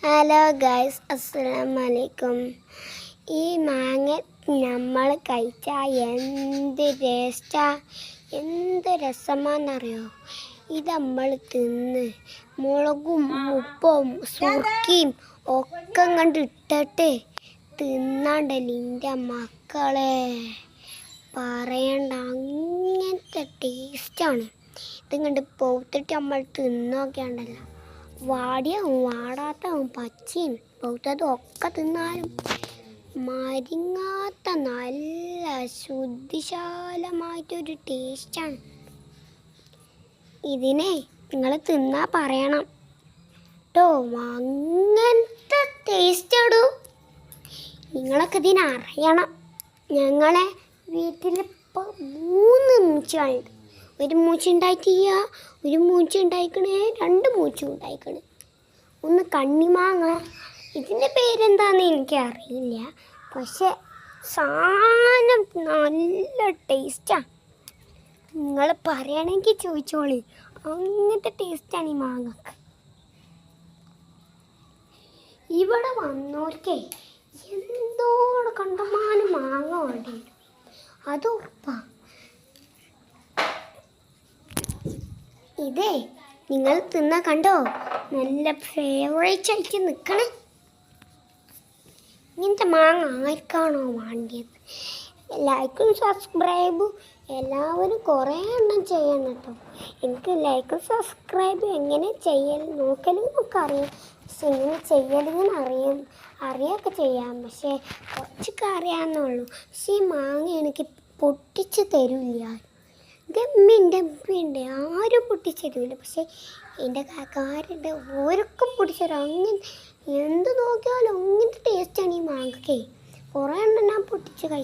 Hello guys, അസ്സലാമലൈക്കും. ഈ മാങ്ങ നമ്മൾ കഴിച്ചാൽ എന്ത് ടേസ്റ്റാ, എന്ത് രസമാണെന്നറിയോ? ഇത് നമ്മൾ തിന്ന് മുളകും ഉപ്പും സുർക്കയും ഒക്കെ കണ്ടിട്ടിട്ട് തിന്നാണ്ടല്ലോ എൻ്റെ മക്കളെ, പറയണ്ട, അങ്ങനത്തെ ടേസ്റ്റാണ്. ഇത് കണ്ട് പോത്തിട്ട് നമ്മൾ തിന്നോക്കെയുണ്ടല്ലോ, വാടിയവും വാടാത്തവും പച്ചയും പൗത്തതും ഒക്കെ തിന്നാലും മരിങ്ങാത്ത നല്ല ശുദ്ധിശാലമായിട്ടൊരു ടേസ്റ്റാണ്. ഇതിനെ നിങ്ങൾ തിന്നാ പറയണം കേട്ടോ, അങ്ങനത്തെ ടേസ്റ്റ് ഇടൂ. നിങ്ങളൊക്കെ ഇതിനറിയണം. ഞങ്ങളെ വീട്ടിലിപ്പോൾ 3 മൂച്ചകളുണ്ട്. ഒരു മൂച്ച ഉണ്ടായിട്ടില്ല, ഒരു മൂച്ച ഉണ്ടായിക്കണേ, 2 മൂച്ച ഉണ്ടായിക്കണ്. ഒന്ന് കണ്ണിമാങ്ങ, ഇതിൻ്റെ പേരെന്താണെന്ന് എനിക്കറിയില്ല, പക്ഷെ സാധനം നല്ല ടേസ്റ്റാണ്. നിങ്ങൾ പറയണമെങ്കിൽ ചോദിച്ചോളി, അങ്ങനത്തെ ടേസ്റ്റാണ് ഈ മാങ്ങക്ക്. ഇവിടെ വന്നോർക്കേ എന്തോടെ കണ്ടമാനം മാങ്ങ വേണ്ടി വരും, അത് ഉറപ്പാണ്. ഇതേ നിങ്ങൾ തിന്നാ കണ്ടോ, നല്ല ഫേവറേറ്റ് ആയിട്ട് നിൽക്കണേ. ഇങ്ങനത്തെ മാങ്ങ ആർക്കാണോ വേണ്ടിയത്, ലൈക്കും സബ്സ്ക്രൈബും എല്ലാവരും കുറേ എണ്ണം ചെയ്യണം കേട്ടോ. എനിക്ക് ലൈക്കും സബ്സ്ക്രൈബും എങ്ങനെ ചെയ്യൽ നോക്കലെന്നൊക്കെ അറിയാം, പക്ഷെ എങ്ങനെ ചെയ്യലെന്ന് അറിയൊക്കെ ചെയ്യാം, പക്ഷേ കുറച്ചൊക്കെ അറിയാമെന്നുള്ളൂ. പക്ഷേ ഈ മാങ്ങ എനിക്ക് പൊട്ടിച്ച് തരില്ല. ഗമ്മിൻ്റെ ഉപ്പയുണ്ട്, ആരും പൊട്ടിച്ചരില്ല, പക്ഷേ എൻ്റെ കാക്കാരുണ്ട്, ഓരൊക്കെ പൊട്ടിച്ചരും. അങ്ങനെ എന്ത് നോക്കിയാലും അങ്ങനത്തെ ടേസ്റ്റാണ് ഈ മാങ്ങയ്ക്ക്. കുറേ എണ്ണം ഞാൻ പൊട്ടിച്ച് കഴിക്കും.